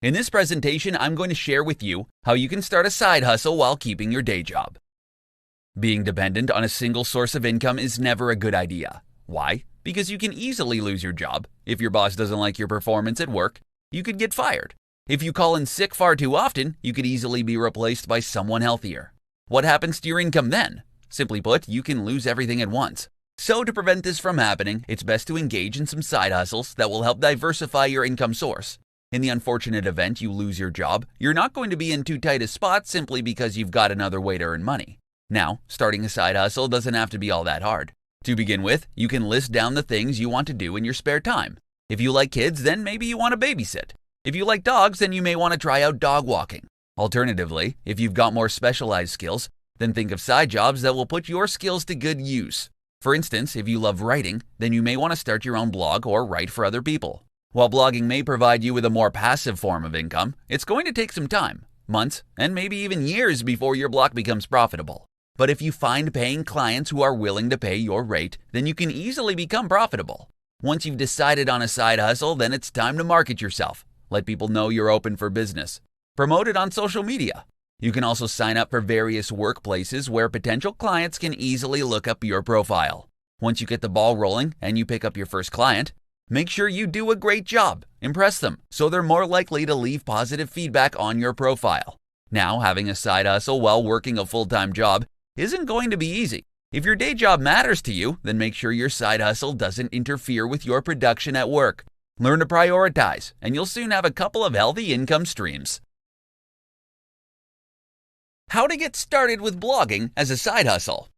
In this presentation, I'm going to share with you how you can start a side hustle while keeping your day job. Being dependent on a single source of income is never a good idea. Why? Because you can easily lose your job. If your boss doesn't like your performance at work, you could get fired. If you call in sick far too often, you could easily be replaced by someone healthier. What happens to your income then? Simply put, you can lose everything at once. So to prevent this from happening, it's best to engage in some side hustles that will help diversify your income source. In the unfortunate event you lose your job, you're not going to be in too tight a spot simply because you've got another way to earn money. Now, starting a side hustle doesn't have to be all that hard. To begin with, you can list down the things you want to do in your spare time. If you like kids, then maybe you want to babysit. If you like dogs, then you may want to try out dog walking. Alternatively, if you've got more specialized skills, then think of side jobs that will put your skills to good use. For instance, if you love writing, then you may want to start your own blog or write for other people. While blogging may provide you with a more passive form of income, it's going to take some time, months, and maybe even years before your blog becomes profitable. But if you find paying clients who are willing to pay your rate, then you can easily become profitable. Once you've decided on a side hustle, then it's time to market yourself. Let people know you're open for business. Promote it on social media. You can also sign up for various workplaces where potential clients can easily look up your profile. Once you get the ball rolling and you pick up your first client, make sure you do a great job. Impress them so they're more likely to leave positive feedback on your profile. Now, having a side hustle while working a full-time job isn't going to be easy. If your day job matters to you, then make sure your side hustle doesn't interfere with your production at work. Learn to prioritize, and you'll soon have a couple of healthy income streams. How to get started with blogging as a side hustle.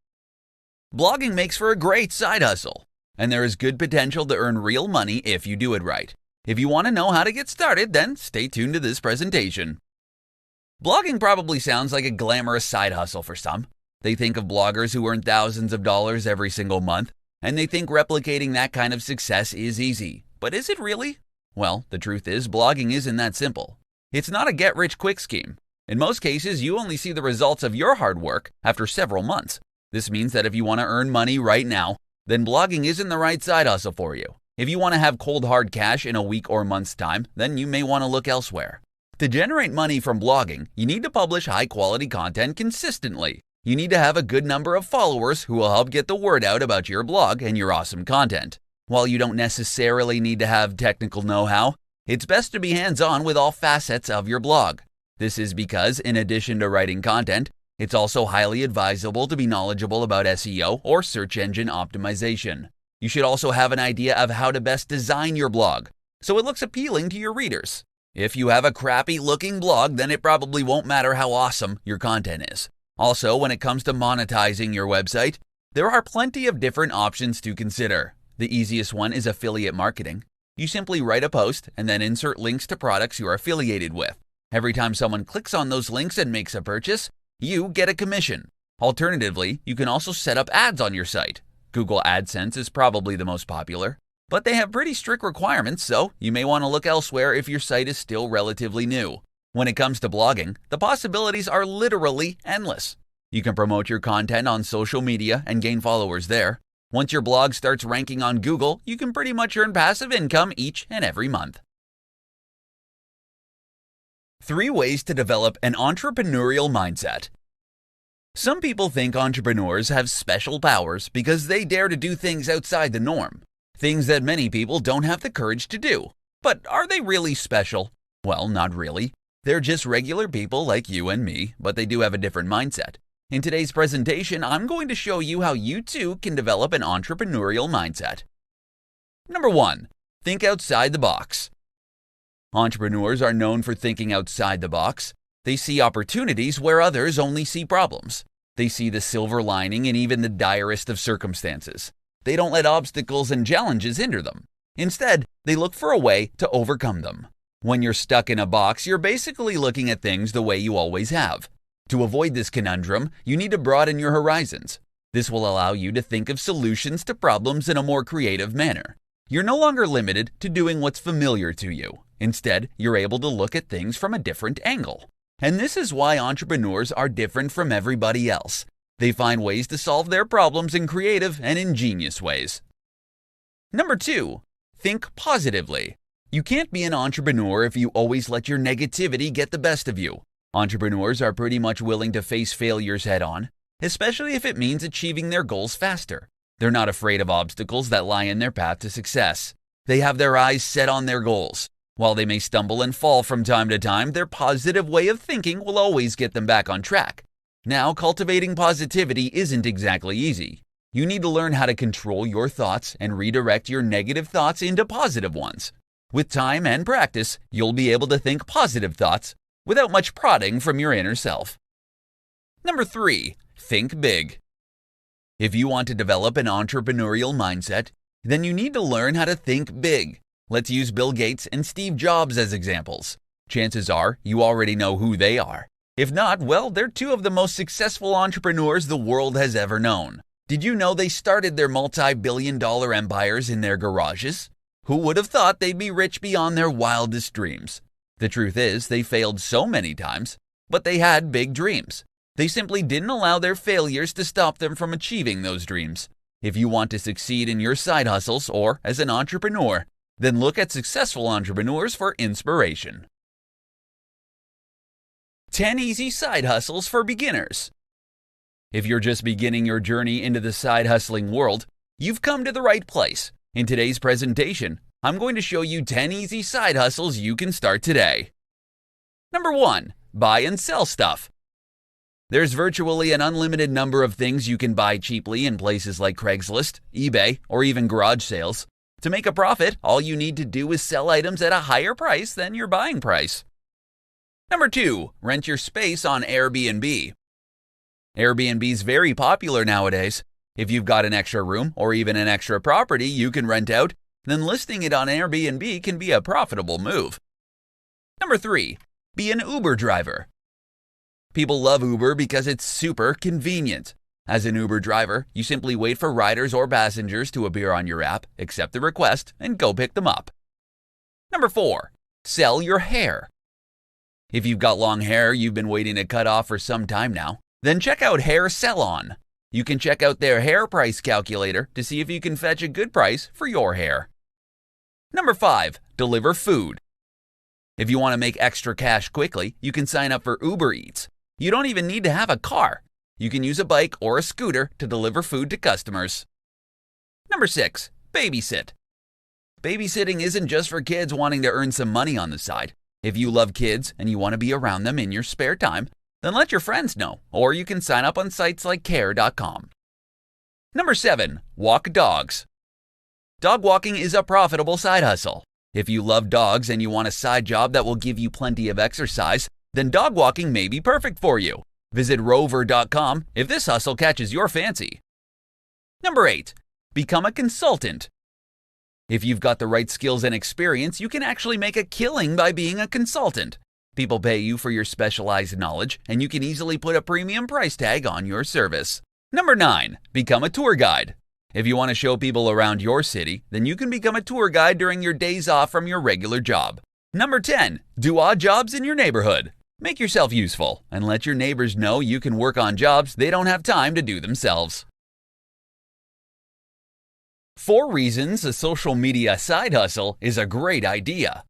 Blogging makes for a great side hustle, and there is good potential to earn real money if you do it right. If you want to know how to get started, then stay tuned to this presentation. Blogging probably sounds like a glamorous side hustle for some. They think of bloggers who earn thousands of dollars every single month, and they think replicating that kind of success is easy. But is it really? Well, the truth is, blogging isn't that simple. It's not a get-rich-quick scheme. In most cases, you only see the results of your hard work after several months. This means that if you want to earn money right now, then blogging isn't the right side hustle for you. If you want to have cold hard cash in a week or month's time, then you may want to look elsewhere. To generate money from blogging, you need to publish high-quality content consistently. You need to have a good number of followers who will help get the word out about your blog and your awesome content. While you don't necessarily need to have technical know-how, it's best to be hands-on with all facets of your blog. This is because, in addition to writing content, it's also highly advisable to be knowledgeable about SEO or search engine optimization. You should also have an idea of how to best design your blog so it looks appealing to your readers. If you have a crappy-looking blog, then it probably won't matter how awesome your content is. Also, when it comes to monetizing your website, there are plenty of different options to consider. The easiest one is affiliate marketing. You simply write a post and then insert links to products you're affiliated with. Every time someone clicks on those links and makes a purchase, you get a commission. Alternatively, you can also set up ads on your site. Google AdSense is probably the most popular, but they have pretty strict requirements, so you may want to look elsewhere if your site is still relatively new. When it comes to blogging, the possibilities are literally endless. You can promote your content on social media and gain followers there. Once your blog starts ranking on Google, you can pretty much earn passive income each and every month. 3 ways to develop an entrepreneurial mindset. Some people think entrepreneurs have special powers because they dare to do things outside the norm, things that many people don't have the courage to do. But are they really special? Well, not really. They're just regular people like you and me, but they do have a different mindset. In today's presentation, I'm going to show you how you too can develop an entrepreneurial mindset. Number 1, think outside the box. Entrepreneurs are known for thinking outside the box. They see opportunities where others only see problems. They see the silver lining in even the direst of circumstances. They don't let obstacles and challenges hinder them. Instead, they look for a way to overcome them. When you're stuck in a box, you're basically looking at things the way you always have. To avoid this conundrum, you need to broaden your horizons. This will allow you to think of solutions to problems in a more creative manner. You're no longer limited to doing what's familiar to you. Instead, you're able to look at things from a different angle. And this is why entrepreneurs are different from everybody else. They find ways to solve their problems in creative and ingenious ways. Number 2, think positively. You can't be an entrepreneur if you always let your negativity get the best of you. Entrepreneurs are pretty much willing to face failures head on, especially if it means achieving their goals faster. They're not afraid of obstacles that lie in their path to success. They have their eyes set on their goals. While they may stumble and fall from time to time, their positive way of thinking will always get them back on track. Now, cultivating positivity isn't exactly easy. You need to learn how to control your thoughts and redirect your negative thoughts into positive ones. With time and practice, you'll be able to think positive thoughts without much prodding from your inner self. Number 3, think big. If you want to develop an entrepreneurial mindset, then you need to learn how to think big. Let's use Bill Gates and Steve Jobs as examples. Chances are you already know who they are. If not, well, they're two of the most successful entrepreneurs the world has ever known. Did you know they started their multi-billion-dollar empires in their garages? Who would have thought they'd be rich beyond their wildest dreams? The truth is, they failed so many times, but they had big dreams. They simply didn't allow their failures to stop them from achieving those dreams. If you want to succeed in your side hustles or as an entrepreneur, then look at successful entrepreneurs for inspiration. 10 easy side hustles for beginners. If you're just beginning your journey into the side hustling world, you've come to the right place. In today's presentation, I'm going to show you 10 easy side hustles you can start today. Number 1, buy and sell stuff. There's virtually an unlimited number of things you can buy cheaply in places like Craigslist, eBay, or even garage sales. To make a profit, all you need to do is sell items at a higher price than your buying price. Number 2, rent your space on Airbnb. Airbnb is very popular nowadays. If you've got an extra room or even an extra property you can rent out, then listing it on Airbnb can be a profitable move. Number 3, be an Uber driver. People love Uber because it's super convenient. As an Uber driver, you simply wait for riders or passengers to appear on your app, accept the request, and go pick them up. Number 4, sell your hair. If you've got long hair you've been waiting to cut off for some time now, then check out Hair Salon. You can check out their hair price calculator to see if you can fetch a good price for your hair. Number 5, deliver food. If you want to make extra cash quickly, you can sign up for Uber Eats. You don't even need to have a car. You can use a bike or a scooter to deliver food to customers. Number 6, babysit. Babysitting isn't just for kids wanting to earn some money on the side. If you love kids and you want to be around them in your spare time, then let your friends know, or you can sign up on sites like care.com. Number 7, walk dogs. Dog walking is a profitable side hustle. If you love dogs and you want a side job that will give you plenty of exercise, then dog walking may be perfect for you. Visit rover.com if this hustle catches your fancy. Number 8, become a consultant. If you've got the right skills and experience, you can actually make a killing by being a consultant. People pay you for your specialized knowledge, and you can easily put a premium price tag on your service. Number 9, become a tour guide. If you want to show people around your city, then you can become a tour guide during your days off from your regular job. Number 10, do odd jobs in your neighborhood. Make yourself useful and let your neighbors know you can work on jobs they don't have time to do themselves. 4 reasons a social media side hustle is a great idea.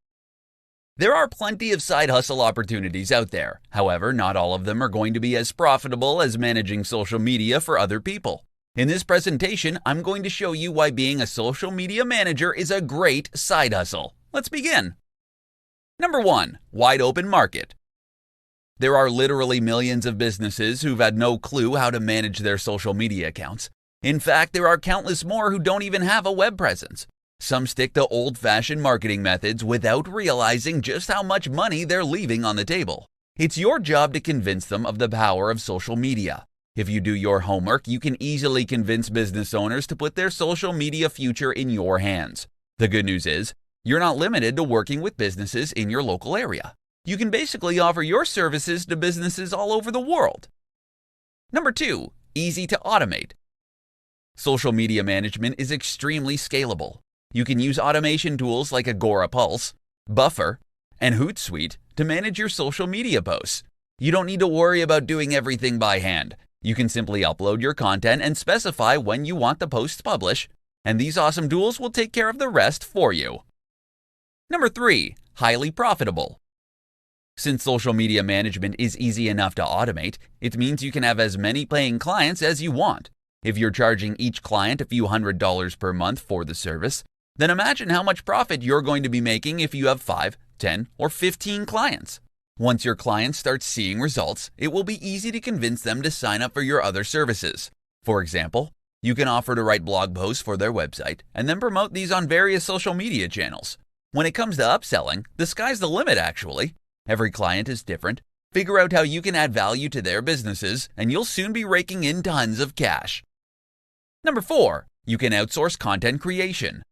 There are plenty of side hustle opportunities out there. However, not all of them are going to be as profitable as managing social media for other people. In this presentation, I'm going to show you why being a social media manager is a great side hustle. Let's begin. Number 1, wide open market. There are literally millions of businesses who've had no clue how to manage their social media accounts. In fact, there are countless more who don't even have a web presence. Some stick to old-fashioned marketing methods without realizing just how much money they're leaving on the table. It's your job to convince them of the power of social media. If you do your homework, you can easily convince business owners to put their social media future in your hands. The good news is, you're not limited to working with businesses in your local area. You can basically offer your services to businesses all over the world. Number 2, easy to automate. Social media management is extremely scalable. You can use automation tools like Agora Pulse, Buffer, and Hootsuite to manage your social media posts. You don't need to worry about doing everything by hand. You can simply upload your content and specify when you want the posts published, and these awesome tools will take care of the rest for you. Number 3, highly profitable. Since social media management is easy enough to automate, it means you can have as many paying clients as you want. If you're charging each client a few $100s per month for the service, then imagine how much profit you're going to be making if you have 5, 10, or 15 clients. Once your clients start seeing results, it will be easy to convince them to sign up for your other services. For example, you can offer to write blog posts for their website and then promote these on various social media channels. When it comes to upselling, the sky's the limit actually. Every client is different. Figure out how you can add value to their businesses, and you'll soon be raking in tons of cash. Number 4, you can outsource content creation.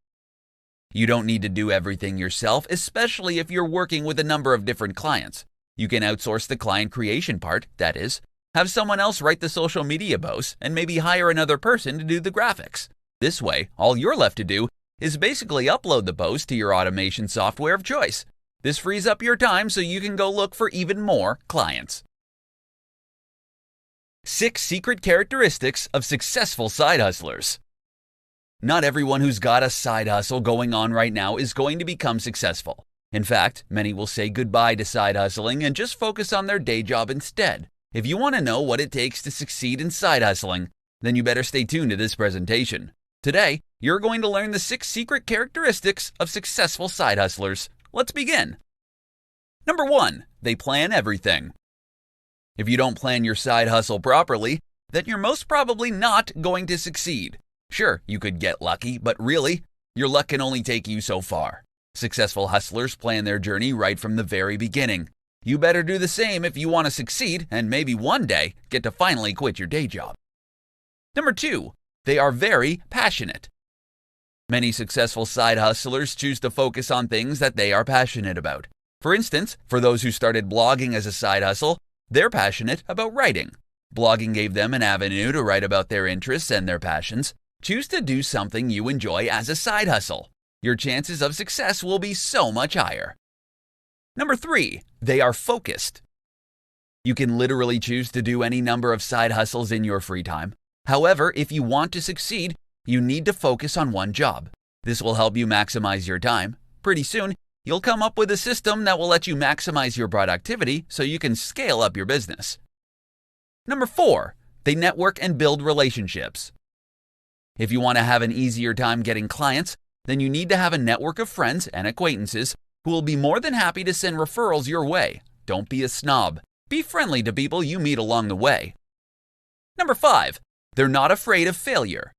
You don't need to do everything yourself, especially if you're working with a number of different clients. You can outsource the client creation part, that is, have someone else write the social media posts and maybe hire another person to do the graphics. This way, all you're left to do is basically upload the post to your automation software of choice. This frees up your time so you can go look for even more clients. 6 secret characteristics of successful side hustlers. Not everyone who's got a side hustle going on right now is going to become successful. In fact, many will say goodbye to side hustling and just focus on their day job instead. If you want to know what it takes to succeed in side hustling, then you better stay tuned to this presentation. Today, you're going to learn the 6 secret characteristics of successful side hustlers. Let's begin. Number 1, they plan everything. If you don't plan your side hustle properly, then you're most probably not going to succeed. Sure, you could get lucky, but really, your luck can only take you so far. Successful hustlers plan their journey right from the very beginning. You better do the same if you want to succeed and maybe one day get to finally quit your day job. Number 2, they are very passionate. Many successful side hustlers choose to focus on things that they are passionate about. For instance, for those who started blogging as a side hustle, they're passionate about writing. Blogging gave them an avenue to write about their interests and their passions. Choose to do something you enjoy as a side hustle. Your chances of success will be so much higher. Number 3, they are focused. You can literally choose to do any number of side hustles in your free time. However, if you want to succeed, you need to focus on one job. This will help you maximize your time. Pretty soon, you'll come up with a system that will let you maximize your productivity so you can scale up your business. Number 4, they network and build relationships. If you want to have an easier time getting clients, then you need to have a network of friends and acquaintances who will be more than happy to send referrals your way. Don't be a snob. Be friendly to people you meet along the way. Number 5, they're not afraid of failure.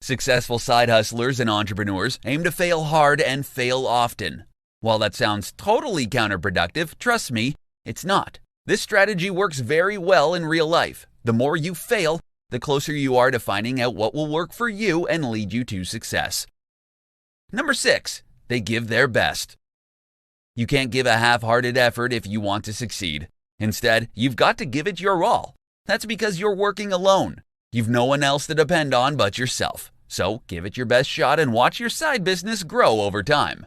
Successful side hustlers and entrepreneurs aim to fail hard and fail often. While that sounds totally counterproductive, trust me, it's not. This strategy works very well in real life. The more you fail, the closer you are to finding out what will work for you and lead you to success. Number 6, they give their best. You can't give a half-hearted effort if you want to succeed. Instead, you've got to give it your all. That's because you're working alone. You've no one else to depend on but yourself. So give it your best shot and watch your side business grow over time.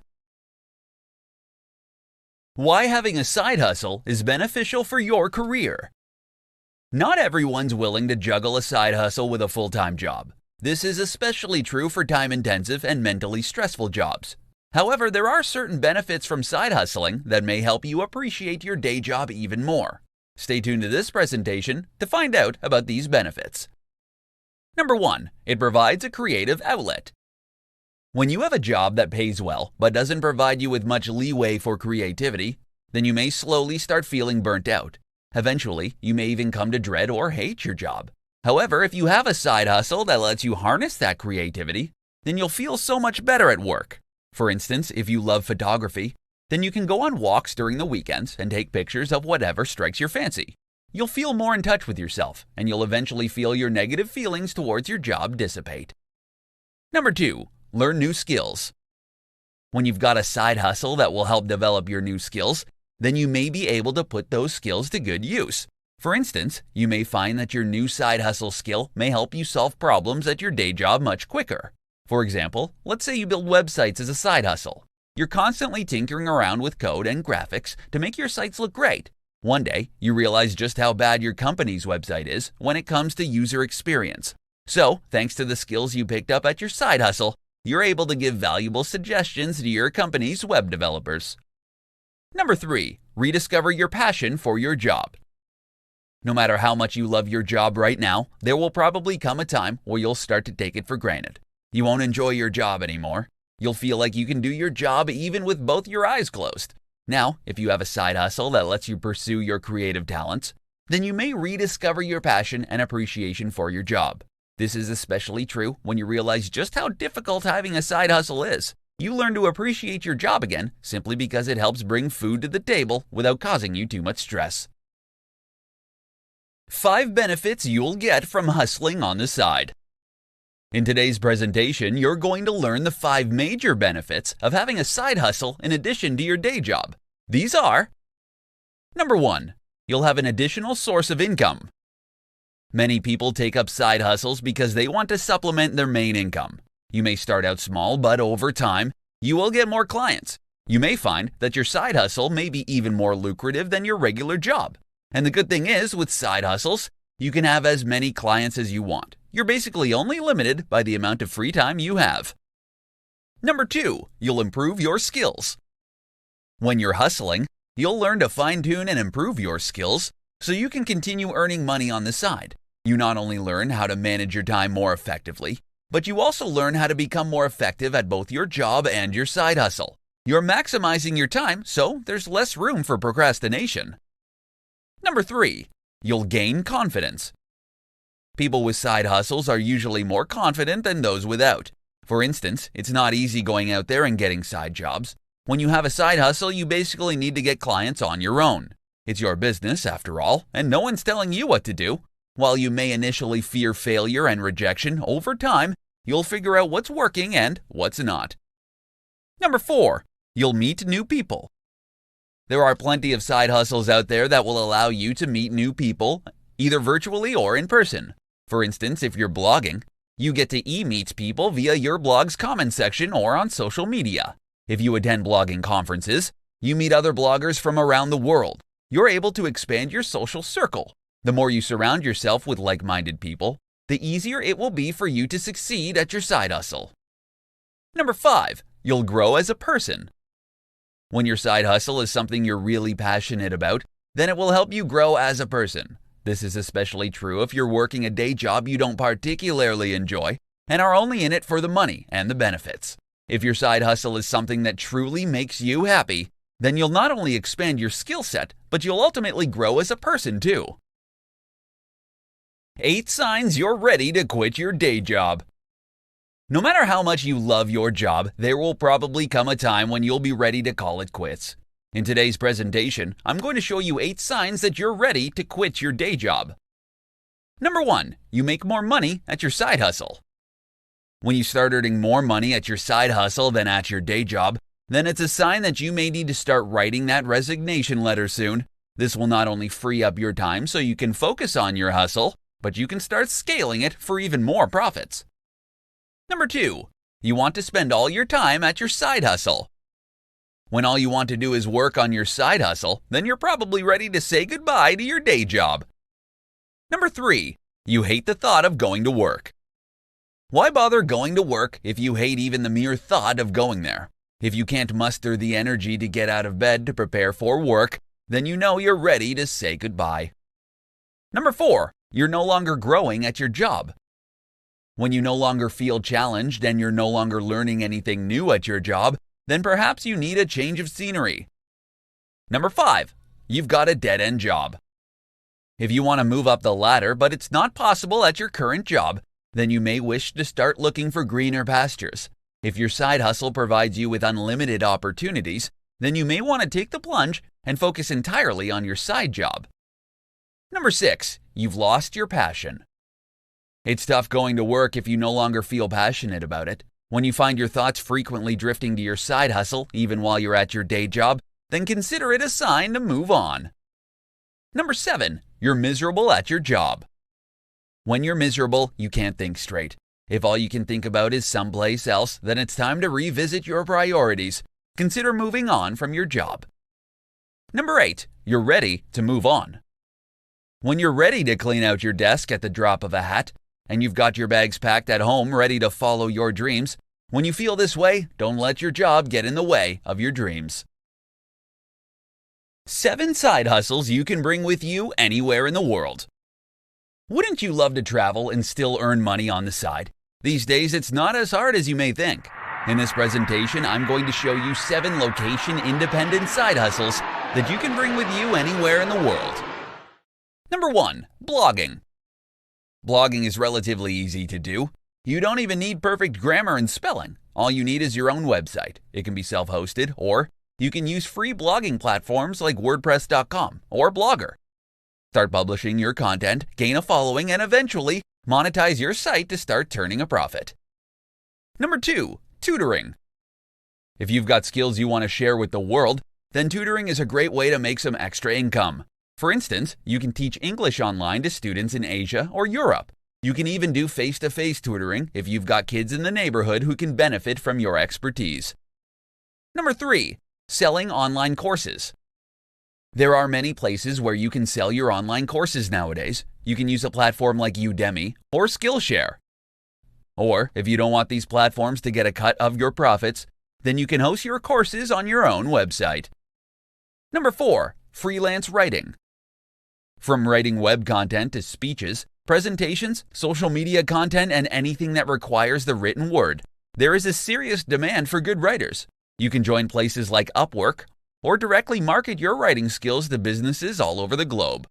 Why having a side hustle is beneficial for your career. Not everyone's willing to juggle a side hustle with a full-time job. This is especially true for time-intensive and mentally stressful jobs. However, there are certain benefits from side hustling that may help you appreciate your day job even more. Stay tuned to this presentation to find out about these benefits. Number 1, it provides a creative outlet. When you have a job that pays well but doesn't provide you with much leeway for creativity, then you may slowly start feeling burnt out. Eventually, you may even come to dread or hate your job. However, if you have a side hustle that lets you harness that creativity, then you'll feel so much better at work. For instance, if you love photography, then you can go on walks during the weekends and take pictures of whatever strikes your fancy. You'll feel more in touch with yourself, and you'll eventually feel your negative feelings towards your job dissipate. Number 2, learn new skills. When you've got a side hustle that will help develop your new skills, then you may be able to put those skills to good use. For instance, you may find that your new side hustle skill may help you solve problems at your day job much quicker. For example, let's say you build websites as a side hustle. You're constantly tinkering around with code and graphics to make your sites look great. One day, you realize just how bad your company's website is when it comes to user experience. So, thanks to the skills you picked up at your side hustle, you're able to give valuable suggestions to your company's web developers. Number 3, rediscover your passion for your job. No matter how much you love your job right now, there will probably come a time where you'll start to take it for granted. You won't enjoy your job anymore. You'll feel like you can do your job even with both your eyes closed. Now, if you have a side hustle that lets you pursue your creative talents, then you may rediscover your passion and appreciation for your job. This is especially true when you realize just how difficult having a side hustle is. You learn to appreciate your job again simply because it helps bring food to the table without causing you too much stress. 5 benefits you'll get from hustling on the side. In today's presentation, you're going to learn the 5 major benefits of having a side hustle in addition to your day job. These are: Number 1, you'll have an additional source of income. Many people take up side hustles because they want to supplement their main income. You may start out small, but over time, you will get more clients. You may find that your side hustle may be even more lucrative than your regular job. And the good thing is, with side hustles, you can have as many clients as you want. You're basically only limited by the amount of free time you have. Number 2, you'll improve your skills. When you're hustling, you'll learn to fine-tune and improve your skills so you can continue earning money on the side. You not only learn how to manage your time more effectively, but you also learn how to become more effective at both your job and your side hustle. You're maximizing your time, so there's less room for procrastination. Number 3, you'll gain confidence. People with side hustles are usually more confident than those without. For instance, it's not easy going out there and getting side jobs. When you have a side hustle, you basically need to get clients on your own. It's your business, after all, and no one's telling you what to do. While you may initially fear failure and rejection, over time, you'll figure out what's working and what's not. Number 4, you'll meet new people. There are plenty of side hustles out there that will allow you to meet new people, either virtually or in person. For instance, if you're blogging, you get to e-meet people via your blog's comment section or on social media. If you attend blogging conferences, you meet other bloggers from around the world. You're able to expand your social circle. The more you surround yourself with like-minded people, the easier it will be for you to succeed at your side hustle. Number 5, you'll grow as a person. When your side hustle is something you're really passionate about, then it will help you grow as a person. This is especially true if you're working a day job you don't particularly enjoy and are only in it for the money and the benefits. If your side hustle is something that truly makes you happy, then you'll not only expand your skill set, but you'll ultimately grow as a person too. 8 signs you're ready to quit your day job. No matter how much you love your job, there will probably come a time when you'll be ready to call it quits. In today's presentation, I'm going to show you 8 signs that you're ready to quit your day job. Number 1, you make more money at your side hustle. When you start earning more money at your side hustle than at your day job, then it's a sign that you may need to start writing that resignation letter soon. This will not only free up your time so you can focus on your hustle, but you can start scaling it for even more profits. Number 2, you want to spend all your time at your side hustle. When all you want to do is work on your side hustle, then you're probably ready to say goodbye to your day job. Number 3, you hate the thought of going to work. Why bother going to work if you hate even the mere thought of going there? If you can't muster the energy to get out of bed to prepare for work, then you know you're ready to say goodbye. Number 4, you're no longer growing at your job. When you no longer feel challenged and you're no longer learning anything new at your job, then perhaps you need a change of scenery. Number 5, you've got a dead-end job. If you want to move up the ladder but it's not possible at your current job, then you may wish to start looking for greener pastures. If your side hustle provides you with unlimited opportunities, then you may want to take the plunge and focus entirely on your side job. Number 6, you've lost your passion. It's tough going to work if you no longer feel passionate about it. When you find your thoughts frequently drifting to your side hustle, even while you're at your day job, then consider it a sign to move on. Number 7, you're miserable at your job. When you're miserable, you can't think straight. If all you can think about is someplace else, then it's time to revisit your priorities. Consider moving on from your job. Number 8, you're ready to move on. When you're ready to clean out your desk at the drop of a hat, and you've got your bags packed at home ready to follow your dreams, When you feel this way, don't let your job get in the way of your dreams. 7 side hustles you can bring with you anywhere in the world. Wouldn't you love to travel and still earn money on the side? These days, it's not as hard as you may think. In this presentation, I'm going to show you 7 location-independent side hustles that you can bring with you anywhere in the world. Number 1. Blogging. Blogging is relatively easy to do. You don't even need perfect grammar and spelling. All you need is your own website. It can be self-hosted, or you can use free blogging platforms like WordPress.com or Blogger. Start publishing your content, gain a following, and eventually monetize your site to start turning a profit. Number 2. Tutoring. If you've got skills you want to share with the world, then tutoring is a great way to make some extra income. For instance, you can teach English online to students in Asia or Europe. You can even do face-to-face tutoring if you've got kids in the neighborhood who can benefit from your expertise. Number 3. Selling online courses. There are many places where you can sell your online courses nowadays. You can use a platform like Udemy or Skillshare. Or, if you don't want these platforms to get a cut of your profits, then you can host your courses on your own website. Number 4. Freelance writing. From writing web content to speeches, presentations, social media content, and anything that requires the written word, there is a serious demand for good writers. You can join places like Upwork or directly market your writing skills to businesses all over the globe.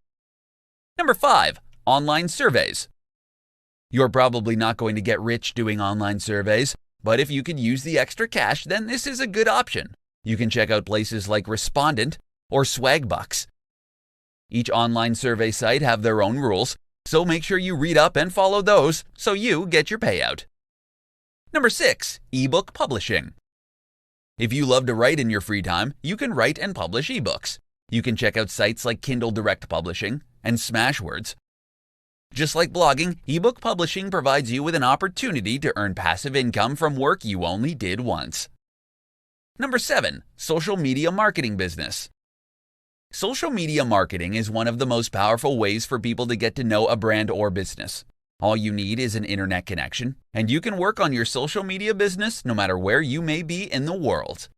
Number 5. Online surveys. You're probably not going to get rich doing online surveys, but if you could use the extra cash, then this is a good option. You can check out places like Respondent or Swagbucks. Each online survey site have their own rules, so make sure you read up and follow those so you get your payout. Number 6. Ebook publishing. If you love to write in your free time, you can write and publish ebooks. You can check out sites like Kindle Direct Publishing and Smashwords. Just like blogging, ebook publishing provides you with an opportunity to earn passive income from work you only did once. Number 7. Social media marketing business. Social media marketing is one of the most powerful ways for people to get to know a brand or business. All you need is an internet connection, and you can work on your social media business no matter where you may be in the world.